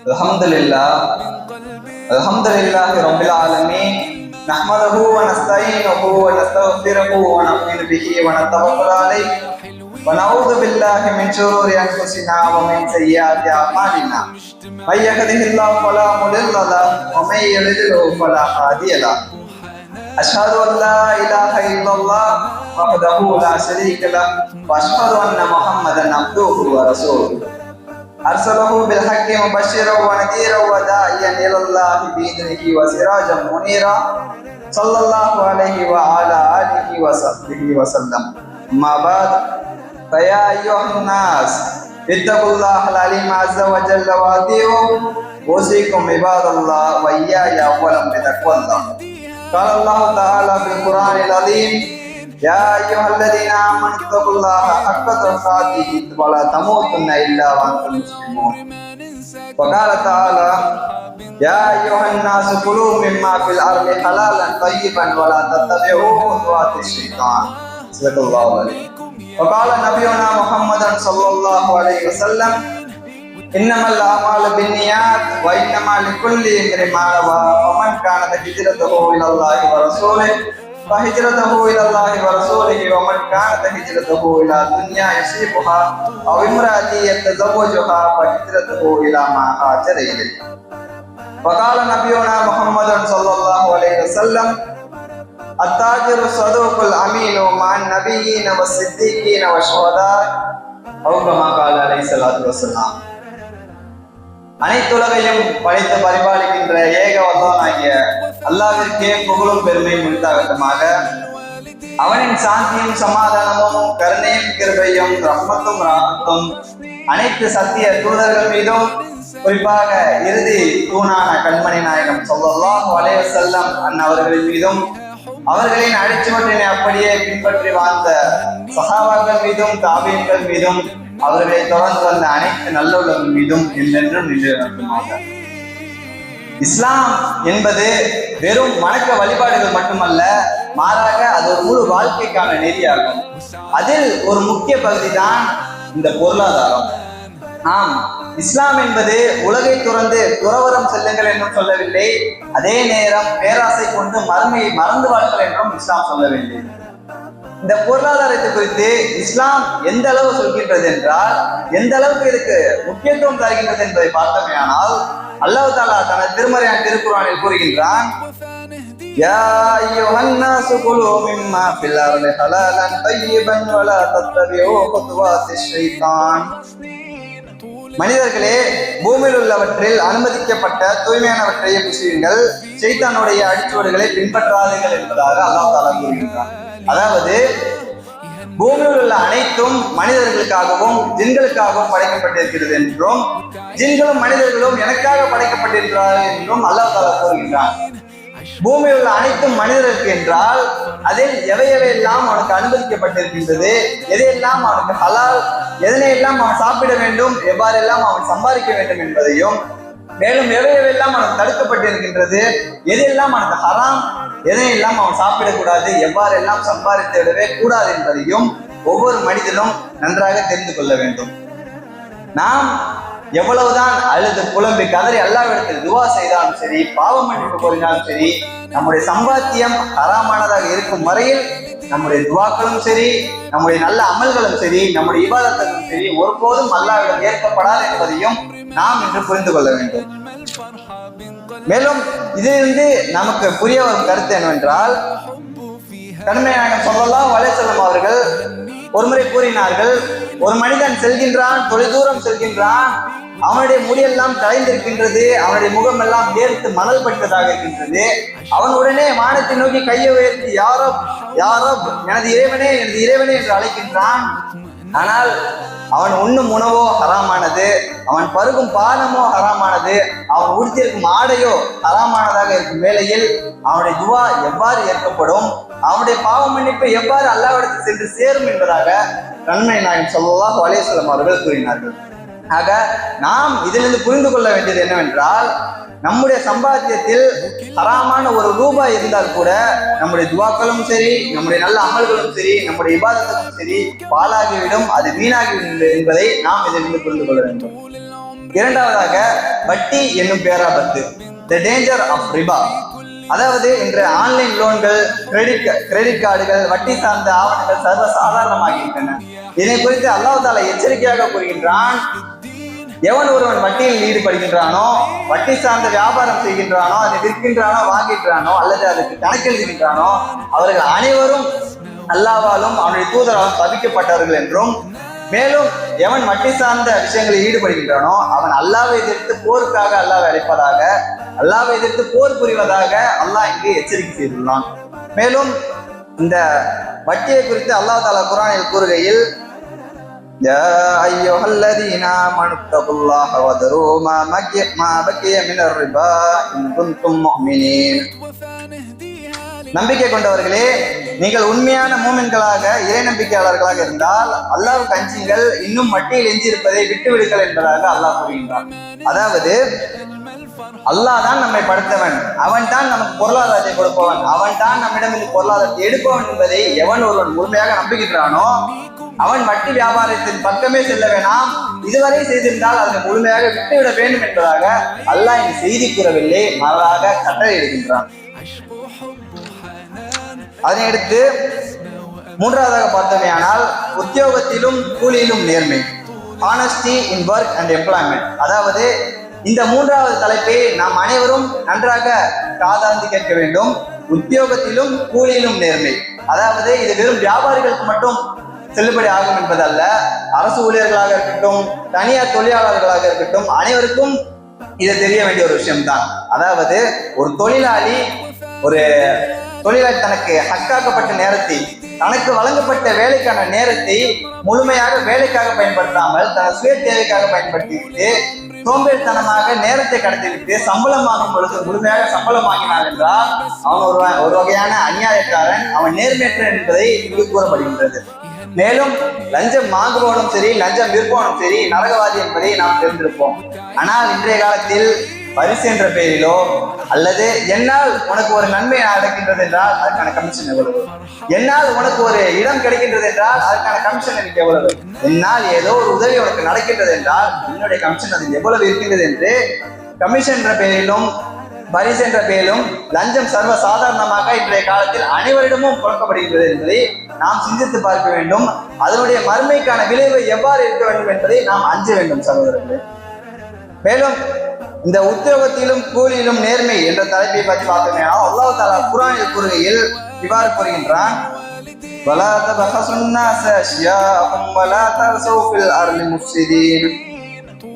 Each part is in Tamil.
Alhamdulillah Rabbil Alameen. Nahmaduhu wa nasta'inuhu wa nastaghfiruhu wa nu'minu bihi wa natawakkalu alayhi wa na'udzu billahi min shururi anfusina wa min sayyiati a'malina. May yahdihillahu fala mudilla lahu wa may yudlil fala hadiya lahu. Ashhadu an la ilaha illallah wahdahu la sharika lahu wa ashhadu anna Muhammadan abduhu wa rasuluhu. Arsalahu bil haqqi mubashiran wa nadhiran wa da'iyan ila Allah bi idnihi wa sirajan munira. Sallallahu alaihi wa ala alihi wa sahbihi wa sallam. Amma ba'd. Fa ya ayyuhan nas ittaqullaha al-alim azza wa jalla wa ati'u usikum ibadallah wa iyaya awwalan bi taqwallah. Qala Allah ta'ala bil Qur'anil azim ya ayyuhalladzina amanu taqullaha haqqa tuqatih wa la tamutunna illa wa antum muslimun. Wa qala ta'ala ya ayyuhan nasu kulu mimma fil ardi halalan tayyiban wa la tattabi'u khutuwatis syaitan. Sadaqallahu alaihi. Wa qala nabiyuna Muhammadan sallallahu alaihi wasallam innamal a'malu binniyat wa innamal likulli imrin ma nawa wa man kanat hijratuhu ila Allahi wa rasulihi fa hijratuhu ila Allahi wa rasulihi wa man kanat hijratuhu ila dunya yusibuha aw imra'atin yatazawwajuha fa hijratuhu ila ma hajara ilayhi. Wa qala nabiyuna Muhammadan sallallahu alaihi wasallam at-tajiru saduqul aminu ma'an nabiyyina was-siddiqina wash-shuhada aw kama qala alayhi salatu wassalam. அனைத்துலகையும் படைத்து பரிபாலிக்கின்ற ஏக வல்லவனாகிய அல்லாஹ்விற்கே புகழும் பெருமையும் உண்டாகட்டுமாக. அவனின் சாந்தியும் சமாதானமும் கருணையும் கிருபையும் ரஹ்மத்தும் ராஹத்தும் அனைத்து சத்திய தூதர்கள் மீதும் குறிப்பாக இறுதி தூணான கண்மணி நாயகம் ஸல்லல்லாஹு அலைஹி வஸல்லம் அன்னவர்களின் மீதும் அவர்களின் அடிச்சுவற்றினை அப்படியே பின்பற்றி வாழ்ந்த சஹாபாக்கள் மீதும் தாபீன்கள் மீதும் அவர்களை தொடர்ந்து வந்த அனைத்து நல்லுள்ளவர்கள் மீதும் என்றென்றும் நின்று நடத்துமாக. இஸ்லாம் என்பது வெறும் வணக்க வழிபாடுகள் மட்டுமல்ல, மாறாக அது ஒரு முழு வாழ்க்கைக்கான நெறியாகும். அதில் ஒரு முக்கிய பகுதி தான் இந்த பொருளாதாரம். ஆம், இஸ்லாம் என்பது உலகை துறந்து துறவரம் செல்லுங்கள் என்றும் சொல்லவில்லை, அதே நேரம் பேராசை கொண்டு மறுமையை மறந்து வாழ்கள் என்றும் இஸ்லாம் சொல்லவில்லை. இந்த பொருளாதாரத்தை குறித்து இஸ்லாம் எந்த அளவு சொல்கின்றது என்றால், எந்த அளவுக்கு இதுக்கு முக்கியத்துவம் தருகின்றது என்பதை பார்த்தோமேயானால், அல்லாஹ் தஆலா தனது திருமறையான திருக்குர்ஆனில் கூறுகின்றான், யா அய்யுஹன் நாசு குலூ மிம்மா ஃபில் அர்தி ஹலாலன் தய்யிபன் வ லா தத்தபிஉ குதுவாத்திஷ் ஷைத்தான். மனிதர்களே, பூமியில் உள்ளவற்றில் அனுமதிக்கப்பட்ட தூய்மையானவற்றையே புசியுங்கள், ஷைத்தானுடைய அடிச்சுவடுகளை பின்பற்றாதீர்கள் என்பதாக அல்லாஹ் தஆலா கூறுகின்றான். அதாவது பூமியில் உள்ள அனைத்தும் மனிதர்களுக்காகவும் ஜின்களுக்காகவும் படைக்கப்பட்டிருக்கிறது என்றும், ஜின்களும் மனிதர்களும் எனக்காக படைக்கப்பட்டிருக்கிறார்கள் என்றும் அல்லாஹ் தஆலா கூறுகின்றான். பூமியில் உள்ள அனைத்தும் மனிதர்களுக்கு என்றால் அதில் எவையெல்லாம் அவனுக்கு அனுமதிக்கப்பட்டிருக்கின்றது, எதையெல்லாம் அவனுக்கு ஹலால், எதனையெல்லாம் அவன் சாப்பிட வேண்டும், எவ்வாறெல்லாம் அவன் சம்பாதிக்க வேண்டும் என்பதையும், மேலும் எவையெல்லாம் அவனுக்கு தடுக்கப்பட்டிருக்கின்றது, எதையெல்லாம் அவனுக்கு ஹராம், எதனையெல்லாம் அவன் சாப்பிடக்கூடாது, எவ்வாறெல்லாம் சம்பாதித்து விடவே கூடாது என்பதையும் ஒவ்வொரு மனிதனும் நன்றாக தெரிந்து கொள்ள வேண்டும். நாம் எவ்வளவுதான் அழுது புலம்பி கதறி அல்லாஹ்விடத்தில் துவா செய்தாலும் சரி, பாவ மன்னிப்பு கோரினாலும் சரி, நம்முடைய சம்பாத்தியம் ஹராமானதாக இருக்கும் வரையில் நம்முடைய துவாக்களும் சரி, நம்முடைய நல்ல அமல்களும் சரி, நம்முடைய இபாதத்தும் சரி ஒருபோதும் அல்லாஹ்விடம் ஏற்கப்படாது என்பதையும் நாம் இன்று புரிந்து கொள்ள வேண்டும். மேலும் இதிலிருந்து நமக்கு புரிய வரும் கருத்து என்னவென்றால், கண்மணி நாயகம் ஸல்லல்லாஹு அலைஹி வஸல்லம் அவர்கள் ஒருமுறை கூறினார்கள், ஒரு மனிதன் செல்கின்றான், தொலைதூரம் செல்கின்றான், அவனுடைய முடியெல்லாம் கலைந்திருக்கின்றது, அவனுடைய முகம் எல்லாம் வேர்த்து மணல் பட்டதாக இருக்கின்றது. அவன் உடனே வானத்தை நோக்கி கையை உயர்த்தி யாரோ யாரோ எனது இறைவனே எனது இறைவனே என்று அழைக்கின்றான். ஆனால் அவன் உண்ணும் உணவோ ஹராமானது, அவன் பருகும் பானமோ ஹராமானது, அவன் உடுத்திருக்கும் ஆடையோ ஹராமானதாக இருக்கும் வேளையில் அவனுடைய துவா எவ்வாறு ஏற்கப்படும், அவனுடைய பாவ மன்னிப்பு எவ்வாறு அல்லாஹ்விடத்தில் சென்று சேரும் என்பதாக கண்மணி நாயகம் ஸல்லல்லாஹு அலைஹி வஸல்லம் அவர்கள் கூறினார்கள். ஆக நாம் இதிலிருந்து புரிந்து கொள்ள வேண்டியது என்னவென்றால், நம்முடைய சம்பாத்தியத்தில் ஹராமான ஒரு ரூபாய் இருந்தால் கூட நம்முடைய துவாக்களும் சரி, நம்முடைய நல்ல அமல்களும் சரி, நம்முடைய இபாதத்தும் சரி பாழாகிவிடும், அது வீணாகிவிடும் என்பதை நாம் இதிலிருந்து புரிந்து கொள்ள வேண்டும். இரண்டாவதாக வட்டி என்னும் பேராபத்து, த டேஞ்சர் ஆஃப் ரிபா. அதாவது இன்று ஆன்லைன் லோன்கள், கிரெடிட் கார்டுகள், வட்டி சார்ந்த ஆவணங்கள் சர்வ சாதாரணமாகின்றன. இதனை குறித்து அல்லாஹ் தஆலா எச்சரிக்கையாக கூறுகின்றான், எவன் ஒருவன் வட்டியில் ஈடுபடுகின்றானோ, வட்டி சார்ந்த வியாபாரம் செய்கின்றானோ, அதை விற்கின்றானோ, வாங்கின்றானோ, அல்லது அதற்கு கணக்கெழுதுகின்றானோ, அவர்கள் அனைவரும் அல்லாஹ்வாலும் அவனுடைய தூதராலும் தவிக்கப்பட்டவர்கள் என்றும், மேலும் எவன் வட்டி சார்ந்த விஷயங்களில் ஈடுபடுகின்றானோ அவன் அல்லாஹ்வை எதிர்த்து போருக்காக அல்லாஹ்வை அழைப்பதாக, அல்லாஹ்வை எதிர்த்து போர் புரிவதாக அல்லாஹ் இங்கு எச்சரிக்கை செய்துள்ளான். மேலும் இந்த வட்டியை குறித்து அல்லாஹ் தஆலா குர்ஆனில் கூறுகையில், யா அய்யுஹல்லதீன ஆமனு தகுல்லாஹ வதரு மா பக்கிய மினர் ரிபா இன் குன்தும் முஃமினீன். நம்பிக்கை கொண்டவர்களே, நீங்கள் உண்மையான மூமின்களாக, இறை நம்பிக்கையாளர்களாக இருந்தால் அல்லாஹ்வுக்கு அஞ்சுங்கள், இன்னும் வட்டியில் எஞ்சியிருப்பதை விட்டுவிடுங்கள் என்பதாக அல்லாஹ் கூறுகின்றான். அதாவது அல்லாஹ் தான் நம்மை படைத்தவன், அவன் தான் நமக்கு பொருளாதாரத்தை கொடுப்பவன், அவன் தான் நம்மிடமிருந்து பொருளாதாரத்தை எடுப்பவன் என்பதை எவன் ஒருவன் முழுமையாக நம்புகின்றானோ அவன் வட்டி வியாபாரத்தின் பக்கமே செல்ல வேணாம், இதுவரை செய்திருந்தால் அதை முழுமையாக விட்டுவிட வேண்டும் என்பதாக அல்லாஹ் இந்த செய்தி கூறவில்லை, மாறாக கட்டளை இடுகின்றான். அதனை அடுத்து மூன்றாவதாக பார்த்தோமேயானால் உத்தியோகத்திலும் கூலியிலும் நேர்மை, honesty in work and employment. அதாவது இந்த மூன்றாவது தலைப்பை நாம் அனைவரும் நன்றாக காதார்ந்து கேட்க வேண்டும். உத்தியோகத்திலும் கூலியிலும் நேர்மை, அதாவது இது வெறும் வியாபாரிகளுக்கு மட்டும் செல்லுபடி ஆகும் என்பதல்ல, அரசு ஊழியர்களாக இருக்கட்டும், தனியார் தொழிலாளர்களாக இருக்கட்டும், அனைவருக்கும் இது தெரிய வேண்டிய ஒரு விஷயம்தான். அதாவது ஒரு தொழிலாளி தனக்கு ஹக்காக்கப்பட்ட நேரத்தை, தனக்கு வழங்கப்பட்ட வேலைக்கான நேரத்தை முழுமையாக வேலைக்காக பயன்படுத்தாமல் தனது சுய தேவைக்காக பயன்படுத்திவிட்டு சோம்பேறித்தனமாக நேரத்தை கடத்திவிட்டு சம்பளம் வாங்கும் பொழுது முழுமையாக சம்பளம் வாங்கினார் என்றால் அவன் ஒரு வகையான அநியாயக்காரன், அவன் நேர்மையற்றன் என்பதை இங்கு கூறப்படுகின்றது. மேலும் லஞ்சம் வாங்குபவனும் சரி, லஞ்சம் விற்பவனும் சரி நரகவாதி என்பதை நாம் தெரிந்திருப்போம். ஆனால் இன்றைய காலத்தில் பரிசு என்ற பெயரிலோ அல்லது என்னால் உனக்கு ஒரு நன்மை நடக்கின்றது என்றால் அதுக்கான கமிஷன் எவ்வளவு, என்னால் உனக்கு ஒரு இடம் கிடைக்கின்றது என்றால் அதுக்கான கமிஷன் எனக்கு எவ்வளவு, என்னால் ஏதோ ஒரு உதவி உனக்கு நடக்கின்றது என்றால் என்னுடைய கமிஷன் அது எவ்வளவு இருக்கின்றது என்று கமிஷன் என்ற பெயரிலும் பரிசு என்ற பெயரிலும் லஞ்சம் சர்வ சாதாரணமாக இன்றைய காலத்தில் அனைவரிடமும் புழக்கப்படுகின்றது என்பதை நாம் சிந்தித்து பார்க்க வேண்டும். அதனுடைய மறுமைக்கான விளைவு எவ்வாறு இருக்க வேண்டும் என்பதை நாம் அஞ்ச வேண்டும் சகோதரர்களே. மேலும் இந்த உத்தியோகத்திலும் கூலியிலும் நேர்மை என்ற தலைப்பை பற்றி பார்த்தோமே, அல்லாஹ் தஆலா குர்ஆனில் கூறுகையில் இவ்வாறு கூறுகின்றான், வலா தபஹசுன் நாஸ அஷ்யாஅஹும் வலா தர்ஸூ ஃபில் அர்லி முஃப்ஸிதீன்.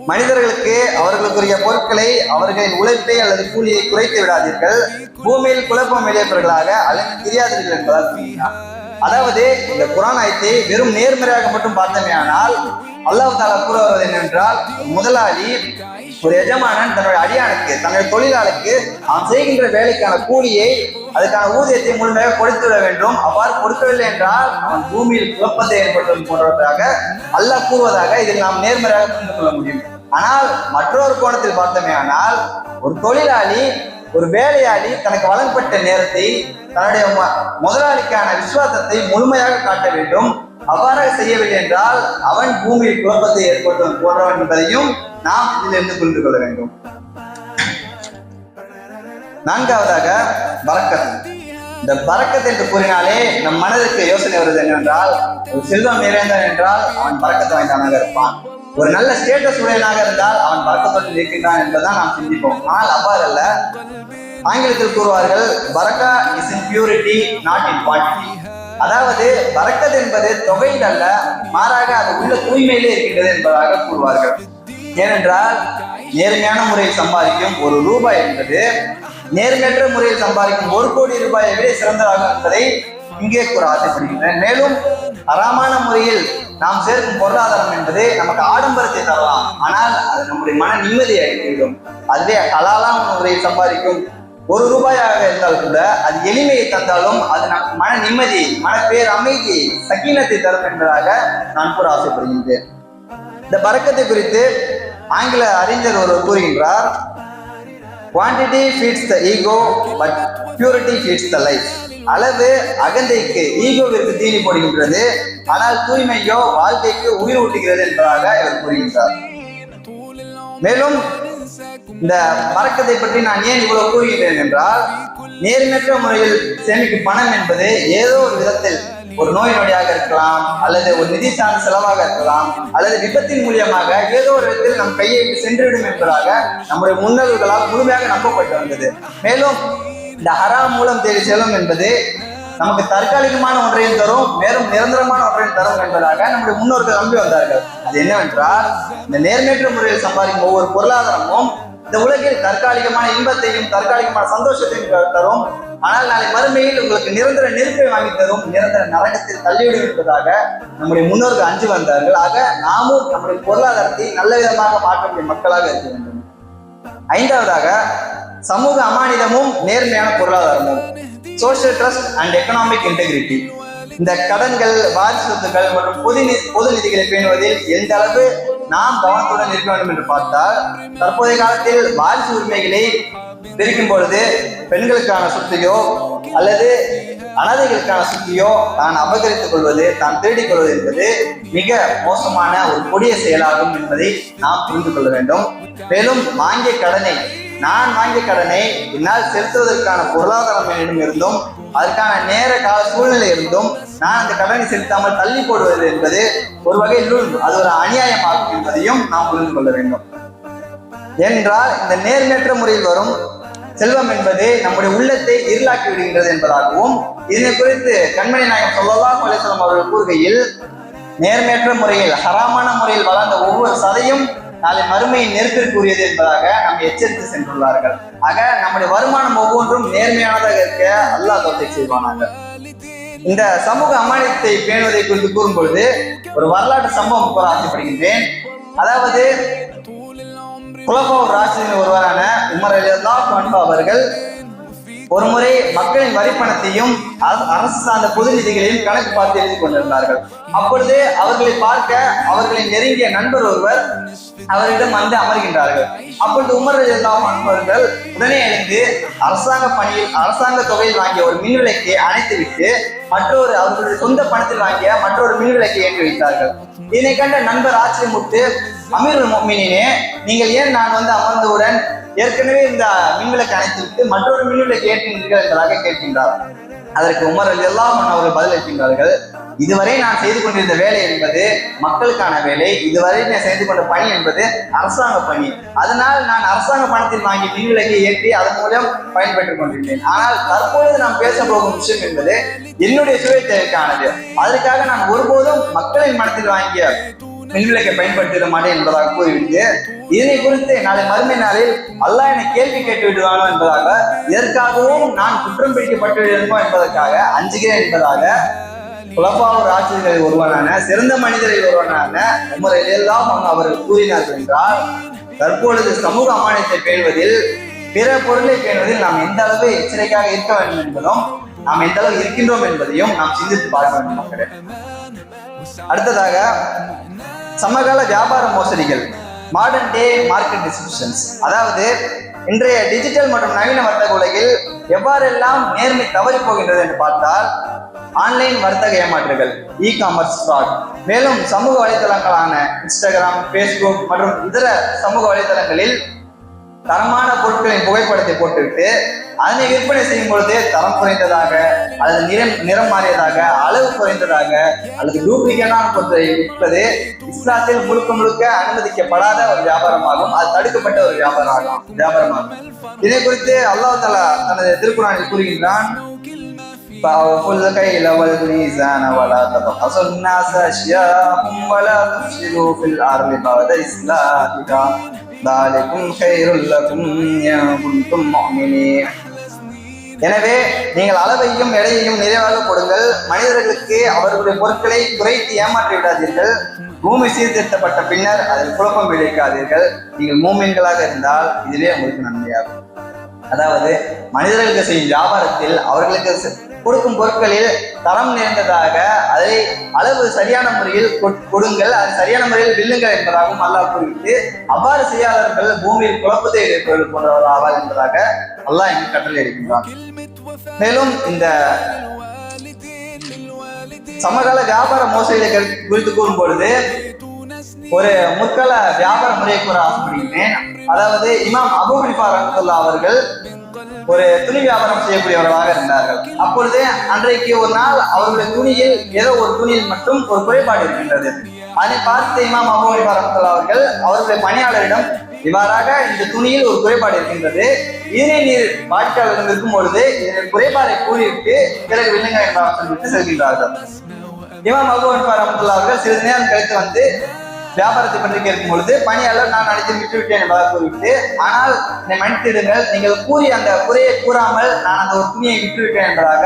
மனிதர்களுக்கு அவர்களுக்குரிய பொருட்களை, அவர்களின் உழைப்பை அல்லது கூலியை குறைத்து விடாதீர்கள், பூமியில் குழப்பம் விளையவர்களாக அல்லது தெரியாதீர்கள் என்பதால் கூறுகிறார். அதாவது இந்த குர்ஆன் ஆயத்தை வெறும் நேர்மறையாக மட்டும் பார்த்தோமே ஆனால் அல்லாஹ் தஆலா கூற வருவது என்னவென்றால், முதலாளி, ஒரு எஜமானன் தன்னுடைய அடியானுக்கு, தன்னுடைய தொழிலாளருக்கு அவன் செய்கின்ற வேலைக்கான கூலியை, அதுக்கான ஊதியத்தை முழுமையாக கொடுத்து விட வேண்டும். அவ்வாறு கொடுக்கவில்லை என்றால் அவன் பூமியில் குழப்பத்தை ஏற்படுத்துவது போன்றவற்றாக அல்லாஹ் கூறுவதாக இதில் நாம் நேர்மறையாக புரிந்து கொள்ள முடியும். ஆனால் மற்றொரு கோணத்தில் பார்த்தோமே ஆனால் ஒரு தொழிலாளி, ஒரு வேலையாளி தனக்கு வழங்கப்பட்ட நேரத்தை, தன்னுடைய முதலாளிக்கான விசுவாசத்தை முழுமையாக காட்ட வேண்டும். அவ்வாறாக செய்யவில்லை என்றால் அவன் பூமியில் குழப்பத்தை ஏற்படுத்தும் போன்றவன் என்பதையும் நாம் இதிலிருந்து புரிந்து கொள்ள வேண்டும். நான்காவதாக பரக்கத். இந்த பரக்கத் என்று கூறினாலே நம் மனதிற்கு யோசனை வருவது என்னவென்றால், ஒரு செல்வம் நிறைந்தவன் என்றால் அவன் பரக்கத்தை வாய்ந்தவனாக இருப்பான், ஒரு நல்ல ஸ்டேட்டஸ் உடையவனாக இருந்தால் அவன் பரக்கத்தோடு இருக்கின்றான் என்பதுதான் நாம் சிந்திப்போம். ஆனால் அவ்வாறு அல்ல. ஆங்கிலத்தில் கூறுவார்கள், Baraka is in purity not in quantity. அதாவது பரக்கத் என்பது தொகையில் அல்ல, மாறாக அது உள்ள தூய்மையிலே இருக்கின்றது என்பதாக கூறுவார்கள். ஏனென்றால் நேர்மையான முறையில் சம்பாதிக்கும் ஒரு ரூபாய் என்பது நேர்மையற்ற முறையில் சம்பாதிக்கும் 1 கோடி ரூபாயை விட சிறந்ததாக என்பதை இங்கே கூற ஆசைப்படுகின்றன. மேலும் அறாமான முறையில் நாம் சேர்க்கும் பொருளாதாரம் என்பது நமக்கு ஆடம்பரத்தை தரலாம், ஆனால் அது நம்முடைய மன நிம்மதியை அளித்துவிடும். அதுவே ஹலாலான முறையில் சம்பாதிக்கும் 1 ரூபாயாக இருந்தால் கூட அது எளிமையை தந்தாலும் அது நமக்கு மன நிம்மதி, மன பேர் அமைதி, சகீனத்தை தரும் என்பதாக நான் கூற ஆசைப்படுகின்றேன். இந்த பரக்கத்தை குறித்து ஆங்கில அறிஞர் ஒருவர் கூறுகின்றார், quantity feeds the ego but purity feeds the life. அளவு அகந்தைக்கு, ஈகோவிற்கு தீனி போடுகின்றது, ஆனால் தூய்மையோ வாழ்க்கைக்கு உயிர் ஊட்டுகிறது என்பதாக இவர் கூறுகின்றார். மேலும் இந்த பறக்கத்தை பற்றி நான் ஏன் இவ்வளவு கூறுகிறேன் என்றால், நேர்மையற்ற முறையில் சேமிக்கும் பணம் என்பது ஏதோ ஒரு விதத்தில் ஒரு நோய் நொடியாக இருக்கலாம், அல்லது ஒரு நிதி சார்ந்த செலவாக இருக்கலாம், அல்லது விபத்தின் மூலியமாக ஏதோ ஒரு விதத்தில் நம் கையை சென்றுவிடும் என்பதாக நம்முடைய முன்னோர்களால் முழுமையாக நம்பப்பட்டு வந்தது. மேலும் இந்த ஹராம் மூலம் தேடி செல்லும் என்பது நமக்கு தற்காலிகமான ஒன்றையும் தரும், மேலும் நிரந்தரமான ஒன்றையும் தரும் என்பதாக நம்முடைய முன்னோர்கள் நம்பி வந்தார்கள். அது என்னவென்றால், இந்த நேர்மையற்ற முறையில் சம்பாதிக்கும் ஒவ்வொரு பொருளாதாரமும் இந்த உலகில் தற்காலிகமான இன்பத்தையும் தற்காலிகமான சந்தோஷத்தையும் தரும், ஆனால் நாளை மறுமையில் உங்களுக்கு நிரந்தர நெருப்பை வாங்கி தரும், நிரந்தர நரகத்தில் தள்ளிவிடும் என்பதாக நம்முடைய முன்னோர்கள் அஞ்சு வந்தார்கள். ஆக நாமும் நம்முடைய பொருளாதாரத்தை நல்ல விதமாக மாற்றக்கூடிய மக்களாக இருக்க வேண்டும். ஐந்தாவதாக, சமூக அமானிதமும் நேர்மையான பொருளாதாரமும், social trust and economic integrity. இந்த கடன்கள், வாரிசு சொத்துக்கள் மற்றும் பொது நிதிகளை பேணுவதில் எந்த அளவு நாம் கவனத்துடன் இருக்க வேண்டும் என்று பார்த்தால், தற்போதைய காலத்தில் வாரிசு உரிமைகளை பிரிக்கும் பொழுது பெண்களுக்கான சொத்தையோ அல்லது அனாதைகளுக்கான சொத்தையோ தான் அபகரித்துக் கொள்வது, தான் தேடிக் கொள்வது என்பது மிக மோசமான ஒரு கொடிய செயலாகும் என்பதை நாம் புரிந்து கொள்ள வேண்டும். மேலும் நான் வாங்கிய கடனை என்னால் செலுத்துவதற்கான பொருளாதாரம் என்னிடம் இருந்தும் அதற்கான நேர கால சூழ்நிலை இருந்தும் நான் அந்த கடனை செலுத்தாமல் தள்ளி போடுவது என்பது ஒரு வகையில் அது ஒரு அநியாயமாகும் என்பதையும் நாம் புரிந்து கொள்ள வேண்டும். என்றால் இந்த நேர்மையற்ற முறையில் வரும் செல்வம் என்பது நம்முடைய உள்ளத்தை இருளாக்கி விடுகின்றது என்பதாகவும், இதனை குறித்து கண்மணி நாயகம் ஸல்லல்லாஹு அலைஹி வஸல்லம் அவர்கள் கூறுகையில், நேர்மையற்ற முறையில் ஹராமான முறையில் வளர்ந்த ஒவ்வொரு சதையும் நாளை மறுமையின் நெருப்பிற்குரியது என்பதாக நம்மை எச்சரித்து சென்றுள்ளார்கள். ஆக நம்முடைய வருமானம் ஒவ்வொன்றும் நேர்மையானதாக இருக்க அல்லாஹ் தௌஃபீக் செய்வானாக. இந்த சமூக அமானிதத்தை பேணுவதை குறித்து கூறும்பொழுது ஒரு வரலாற்று சம்பவம் கூற ஆசைப்படுகின்றேன். அதாவது குலஃபாவுர் ராஷிதீன் ஒருவரான உமர் ரலியல்லாஹு அன்ஹு அவர்கள் ஒரு முறை மக்களின் வரிப்பணத்தையும் அரசு சார்ந்த பொது நிதிகளையும் கணக்கு பார்த்து எழுதி கொண்டிருந்தார்கள். அப்பொழுது அவர்களை பார்க்க அவர்களின் நெருங்கிய நண்பர் ஒருவர் அவரிடம் வந்து அமர்கின்றார்கள். அப்பொழுது உமர் ரலியல்லாஹு அன்ஹு அவர்கள் உடனே எழுந்து அரசாங்க தொகையில் வாங்கிய ஒரு மின்விளக்கை அணைத்துவிட்டு அவர்களுடைய சொந்த பணத்தில் வாங்கிய மற்றொரு மின்விளக்கை ஏற்றி வைத்தார்கள். இதனை கண்ட நண்பர் ஆச்சரியமுட்டு, அமீருல் முஃமினீனே, நீங்கள் ஏன் நான் வந்து அமர்ந்தவுடன் ஏற்கனவே இந்த மின்விளக்கு அணைத்துவிட்டு மற்றொரு மின்விளக்கு ஏற்றினீர்கள் என்பதாக கேட்கின்றார். அதற்கு உமர் ரலியல்லாஹு அன்ஹு அவர்கள் பதிலளிக்கின்றார்கள், இதுவரை நான் செய்து கொண்டிருந்த வேலை என்பது மக்களுக்கான வேலை, இதுவரை நான் செய்து கொண்ட பணி என்பது அரசாங்க பணி. அதனால் நான் அரசாங்க பணத்தில் வாங்கி மின்விளக்கை ஏற்றி அதன் மூலம் பயன்பெற்றுக் கொண்டிருந்தேன். ஆனால் தற்பொழுது நாம் பேச போகும் விஷயம் என்பது என்னுடைய சுய தேவைக்கானது. அதற்காக நான் ஒருபோதும் மக்களின் பணத்தில் வாங்கிய மின்விளக்கை பயன்படுத்திட மாட்டேன் என்பதாக கூறிவிட்டு, இதனை குறித்து நாளை மறுமை நாளில் அல்லாஹ் என்னை கேள்வி கேட்டு விடுவானோ என்பதாக, இதற்காகவும் நான் குற்றம் பிடிக்கப்பட்டு விடுமோ என்பதற்காக அஞ்சுகிறேன் என்பதாக குலஃபாவுர் ராஷிதீன்களில் ஒருவனான, சிறந்த மனிதரில் ஒருவனான உமர் ரலியல்லாஹு அன்ஹு அவர்கள் கூறினார்கள் என்றால், தற்பொழுது சமூக அமானிதத்தை பேணுவதில், பிற பொருளை பேணுவதில் நாம் எந்த அளவு எச்சரிக்கையாக இருக்க வேண்டும் என்பதும், நாம் எந்த அளவு இருக்கின்றோம் என்பதையும் நாம் சிந்தித்து பார்க்க வேண்டும் மக்களே. அடுத்ததாக, சமகால வியாபார மோசடிகள், மாடர்ன் டே மார்க்கெட் டிஸ்ட்ரிபியூஷன்ஸ். அதாவது இன்றைய டிஜிட்டல் மற்றும் நவீன வர்த்தக உலகில் எவ்வாறெல்லாம் நேர்மை தவறி போகின்றது என்று பார்த்தால், ஆன்லைன் வர்த்தக ஏமாற்றுகள், இ-காமர்ஸ் ஃப்ராட், மேலும் சமூக வலைதளங்களான இன்ஸ்டாகிராம், ஃபேஸ்புக் மற்றும் இதர சமூக வலைதளங்களில் தரமான பொருட்களின் புகைப்படத்தை போட்டுவிட்டு அதனை விற்பனை செய்யும் பொழுது தரம் குறைந்ததாக அல்லது நிறம் மாறியதாக, அளவு குறைந்ததாக அல்லது டூப்ளிகேட்டான பொருட்களை விற்பது இஸ்லாத்தில் முழுக்க அனுமதிக்கப்படாத ஒரு வியாபாரமாகும். அது தடுக்கப்பட்ட ஒரு வியாபாரமாகும். இதை குறித்து அல்லாஹ் தஆலா தனது திருக்குர்ஆனில் கூறுகின்றான், எனவே நீங்கள் அளவையும் எடையையும் நிறைவாக கொடுங்கள், மனிதர்களுக்கு அவர்களுடைய பொருட்களை குறைத்து ஏமாற்றி விடாதீர்கள், பூமி சீர்திருத்தப்பட்ட பின்னர் அதில் குழப்பம் விளைவிக்காதீர்கள், நீங்கள் மூமின்களாக இருந்தால் இதுவே உங்களுக்கு நன்மையாகும். அதாவது மனிதர்களுக்கு செய்யும் வியாபாரத்தில் அவர்களுக்கு கொடுக்கும் பொருட்களில் தரம் நிறைந்ததாக அதை அளவு சரியான முறையில் கொடுங்கள், அது சரியான முறையில் வில்லுங்கள் என்பதாகவும் அல்லாஹ் கூறிவிட்டு, அவ்வாறு செய்யாதவர்கள் பூமியில் குழப்பத்தை ஏற்படுவது போன்றவர் ஆவார் என்பதாக அல்லாஹ் இங்கு கட்டளை இருக்கின்றார். மேலும் இந்த சமகால வியாபார மோசடிகளை குறித்து கூறும் பொழுது ஒரு முற்கால வியாபார முறையை கூற ஆசைப்படுகிறேன். அதாவது இமாம் அபூ ஹனீஃபா ரஹ்மத்துல்லாஹி அவர்கள் ஒரு துணி வியாபாரம் செய்யக்கூடியவர்களாக இருந்தார்கள். அப்பொழுது அன்றைக்கு ஒரு நாள் அவர்களுடைய துணியில் ஏதோ ஒரு துணியில் மட்டும் ஒரு குறைபாடு இருக்கின்றது. அதை பார்த்து இமாம் அபூ ஹனீஃபா ரஹ்மத்துல்லாஹி அவர்கள் அவருடைய பணியாளரிடம், இவ்வாறாக இந்த துணியில் ஒரு குறைபாடு இருக்கின்றது, இதனை நீர் வாடிக்கையாளரிடம் இருக்கும் பொழுது இதன் குறைபாடை கூறிவிட்டு பிறகு வில்லுங்க என்று சொல்லிவிட்டு செல்கின்றார்கள். இமாம் அபூ ஹனீஃபா ரஹ்மத்துல்லாஹி அவர்கள் சிறிது நேரம் கழித்து வந்து வியாபாரத்தை பற்றி கேட்கும் பொழுது, பணியாளர் நான் அனைத்து விட்டுவிட்டேன் என்பதாக கூறிவிட்டு, ஆனால் என்னை மன்னித்திடுங்கள், நீங்கள் கூறி அந்த குறையை கூறாமல் நான் அந்த ஒரு துணியை விட்டுவிட்டேன் என்பதாக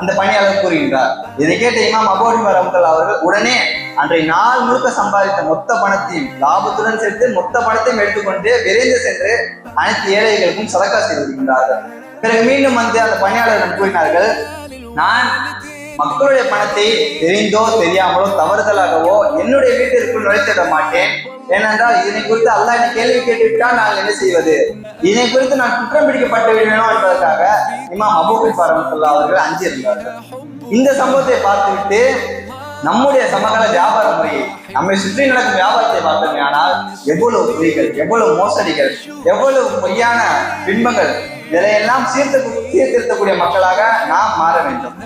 அந்த பணியாளர் கூறுகின்றார். இதை கேட்ட இமாம் அபூ ஹனீஃபா ரஹ்மத்துல்லாஹி அவர்கள் உடனே அன்றைய நாள் முழுக்க சம்பாதித்த மொத்த பணத்தையும் லாபத்துடன் சேர்த்து மொத்த பணத்தையும் எடுத்துக்கொண்டு விரைந்து சென்று அனைத்து ஏழைகளுக்கும் சதக்கா செய்து வருகின்றார்கள். பிறகு மீண்டும் வந்து அந்த பணியாளர்கள் கூறினார்கள், நான் மக்களுடைய பணத்தை தெரிந்தோ தெரியாமலோ தவறுதலாகவோ என்னுடைய வீட்டிற்குள் நுழைத்திட மாட்டேன். ஏனென்றால் இதனை குறித்து அல்லாஹ் என்னை கேள்வி கேட்டுவிட்டால் நான் என்ன செய்வது, இதனை குறித்து நான் குற்றம் பிடிக்கப்பட்டு விடுவேனோ என்பதற்காக இமாம் அபூ ஹனீஃபா ரஹ்மத்துல்லாஹி அவர்கள் அஞ்சி இருந்தார்கள். இந்த சம்பவத்தை பார்த்துவிட்டு நம்முடைய சமகால வியாபார முறையை, நம்மை சுற்றி நடக்கும் வியாபாரத்தை பார்த்தோமே ஆனால் எவ்வளவு பொய்கள், எவ்வளவு மோசடிகள், எவ்வளவு பொய்யான பின்பங்கள், இதையெல்லாம் சீர்திருத்தக்கூடிய மக்களாக நாம் மாற வேண்டும்.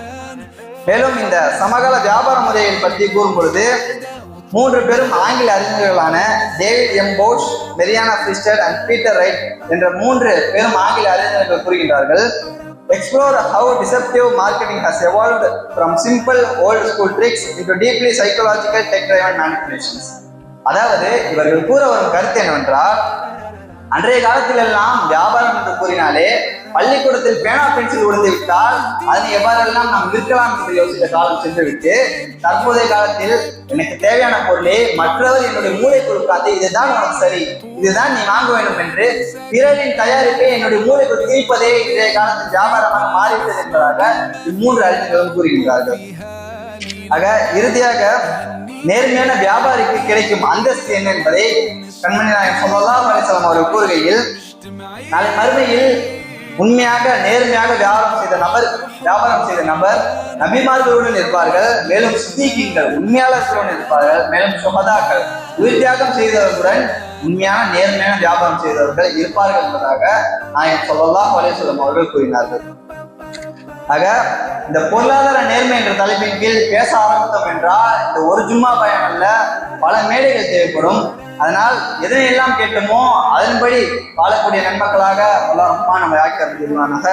மேலும் இந்த சமகால வியாபார முறையை பற்றி கூறும் பொழுது 3 பேரும் ஆங்கில அறிஞர்களான David M Bosch, Mariana Prister and Peter Wright என்ற 3 பேரும் ஆங்கில அறிஞர்கள் கூறுகின்றார்கள், explore how deceptive marketing has evolved from simple old school tricks into deeply psychological tech driven manipulations. அதாவது இவர்கள் கூற வரும் கருத்து என்னவென்றால், அன்றைய காலத்தில் எல்லாம் வியாபாரம் என்று கூறினாலே பள்ளிக்கூடத்தில் பேனா பென்சில் விழுந்து விட்டால் அதனை எவ்வாறெல்லாம் நாம் விற்கலாம் என்று யோசித்த காலம் சென்றுவிட்டு, தற்போதைய காலத்தில் எனக்கு தேவையான பொருளை மற்றவர் என்னுடைய மூளை கொடுக்காது, இதுதான் உனக்கு சரி, இதுதான் நீ வாங்க வேண்டும் என்று பிறரின் தயாரிப்பை என்னுடைய மூளைக்குள் திணிப்பதே இன்றைய காலத்தில் வியாபாரமாக மாறிவிட்டது என்பதாக 3 அறிஞர்களும் கூறுகின்றார்கள். ஆக இறுதியாக நேர்மையான வியாபாரிக்கு கிடைக்கும் அந்தஸ்து என்ன என்பதை கண்மணி நாயகம் ஸல்லல்லாஹு அலைஹி வஸல்லம் அவர்கள் கூறுகையில், நாளை மறுமையில் உண்மையாக நேர்மையாக வியாபாரம் செய்த நபர் நபிமார்களுடன் இருப்பார்கள், மேலும் சித்தீகீன்கள் உண்மையாளர்களுடன் இருப்பார்கள், மேலும் சுஹதாக்கள் உயிர் தியாகம் செய்தவர்களுடன் உண்மையான நேர்மையான வியாபாரம் செய்தவர்கள் இருப்பார்கள் என்பதாக நாயகம் ஸல்லல்லாஹு அலைஹி வஸல்லம் அவர்கள் கூறினார்கள். ஆக இந்த பொருளாதார நேர்மை என்ற தலைப்பின் கீழ் பேச ஆரம்பித்தோம் என்றால் இந்த ஒரு ஜும்மா பயன் அல்ல, பல மேடைகள் தேவைப்படும். அதனால் எதனை எல்லாம் கேட்டோமோ அதன்படி வாழக்கூடிய நன்மக்களாக நம்ம ஆக்கியிருவானாக.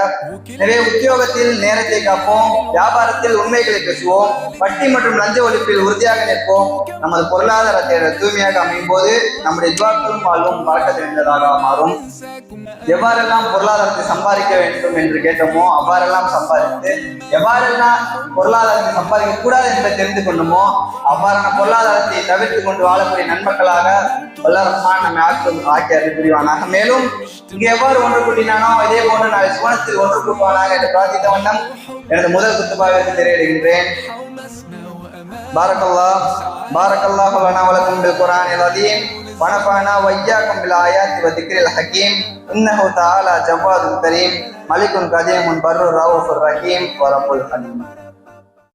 எனவே உத்தியோகத்தில் நேரத்தை காப்போம், வியாபாரத்தில் உண்மைகளை பேசுவோம், வட்டி மற்றும் லஞ்ச ஒழிப்பில் உறுதியாக நிற்போம். நமது பொருளாதாரத்தை தூய்மையாக அமையும் போது நம்முடைய துவாக்களும் வாழ்வும் பறக்க நிறைந்ததாக மாறும். எவ்வாறெல்லாம் பொருளாதாரத்தை சம்பாதிக்க வேண்டும் என்று கேட்டோமோ அவ்வாறெல்லாம் சம்பாதித்து, எவ்வாறெல்லாம் பொருளாதாரத்தை சம்பாதிக்க கூடாது என்பதை தெரிந்து கொண்டோமோ அவ்வாறான பொருளாதாரத்தை தவிர்த்து கொண்டு வாழக்கூடிய நன்மக்களாக வல்லரஹ்மான் நம்மை ஆக்கி அருள் புரிவானாக. மேலும் இங்கு எவ்வாறு ஒன்று கூட்டினானோ இதே போன்று நாளை சுவனத்தில் ஒன்று கூட்டுவானாக என்று பிரார்த்தித்த வண்ணம் எனது முதல் குத்துபாவிற்கு திரையிடுகின்றேன். பாரக்கல்லாஹு லனா வ லக்கும் பில் குர்ஆனில் அதீம் வ நஃபஅனா வ இய்யாக்கும் பில் ஆயாத்தி வ திக்ரில் ஹகீம். இன்னஹு தஆலா ஜவ்வாதுல் கரீம் மலிகுன் கதீமுன் பர்ருர் ரவுஃபுர் ரஹீம் வ ரப்புல் அலீம்.